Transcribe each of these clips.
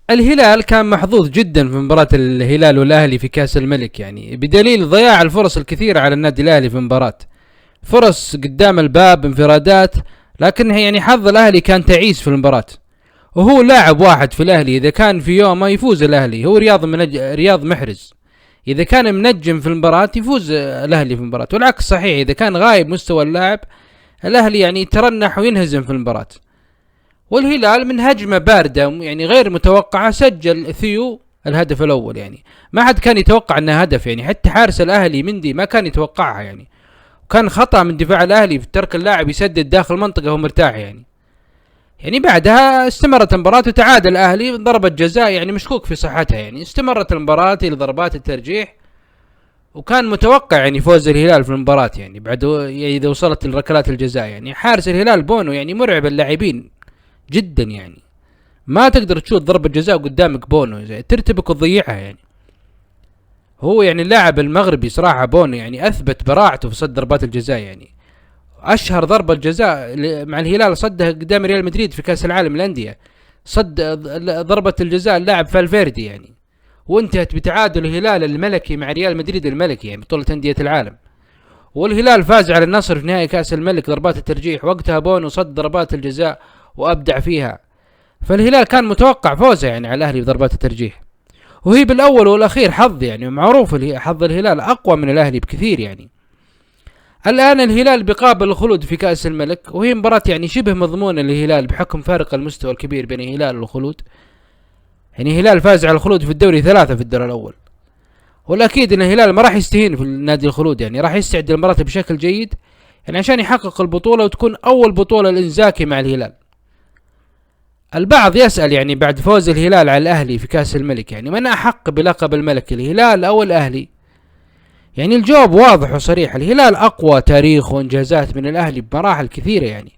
الهلال كان محظوظ جدا في مباراة الهلال والاهلي في كاس الملك، يعني بدليل ضياع الفرص الكثيرة على النادي الاهلي في المباراة، فرص قدام الباب، انفرادات، لكن يعني حظ الاهلي كان تعيس في المباراة. وهو لاعب واحد في الاهلي اذا كان في يومه يفوز الاهلي، هو رياض محرز. اذا كان منجم في المباراة يفوز الاهلي في المباراة، والعكس صحيح، اذا كان غايب مستوى اللاعب الاهلي يعني يترنح وينهزم في المباراة. والهلال من هجمة باردة يعني غير متوقعة سجل ثيو الهدف الاول، يعني ما حد كان يتوقع انه هدف، يعني حتى حارس الاهلي مندي ما كان يتوقعها يعني. وكان خطأ من دفاع الاهلي في ترك اللاعب يسدد داخل المنطقة وهو مرتاح يعني بعدها استمرت المباراة وتعادل الاهلي ضربة جزاء يعني مشكوك في صحتها، يعني استمرت المباراة الى ضربات الترجيح. وكان متوقع يعني فوز الهلال في المباراة، يعني بعد اذا وصلت لركلات الجزاء. يعني حارس الهلال بونو يعني مرعب اللاعبين جدا، يعني ما تقدر تشوت ضربة جزاء قدامك بونو ترتبك وتضيعها يعني. هو يعني اللاعب المغربي صراحة بونو يعني اثبت براعته في صد ضربات الجزاء، يعني اشهر ضربة جزاء مع الهلال صدها قدام ريال مدريد في كاس العالم للأندية، صد ضربة الجزاء اللاعب فالفيردي يعني، وانتهت بتعادل الهلال الملكي مع ريال مدريد الملكي يعني بطولة أندية العالم. والهلال فاز على النصر في نهائي كاس الملك ضربات الترجيح، وقتها بونو صد ضربات الجزاء وابدع فيها. فالهلال كان متوقع فوزه يعني على الاهلي بضربات الترجيح، وهي بالاول والاخير حظ، يعني معروف حظ الهلال اقوى من الاهلي بكثير يعني. الان الهلال بقابل الخلود في كاس الملك، وهي مباراة يعني شبه مضمونة للهلال بحكم فارق المستوى الكبير بين الهلال والخلود. يعني الهلال فاز على الخلود في الدوري 3 في الدور الاول، والاكيد ان الهلال ما راح يستهين في النادي الخلود، يعني راح يستعد للمباراة بشكل جيد يعني عشان يحقق البطولة وتكون اول بطولة للانزاكي مع الهلال. البعض يسأل يعني بعد فوز الهلال على الأهلي في كأس الملك يعني من أحق بلقب الملك، الهلال أو الأهلي؟ يعني الجواب واضح وصريح، الهلال أقوى تاريخ وإنجازات من الأهلي بمراحل كثيرة يعني،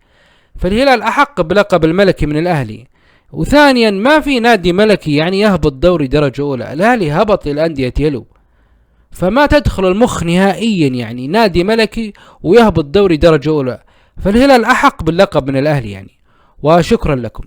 فالهلال أحق بلقب الملكي من الأهلي. وثانيا ما في نادي ملكي يعني يهبط دوري درجة أولى، الأهلي هبط إلى أندية يلو، فما تدخل المخ نهائيا يعني نادي ملكي ويهبط دوري درجة أولى، فالهلال أحق باللقب من الأهلي يعني. وشكرا لكم.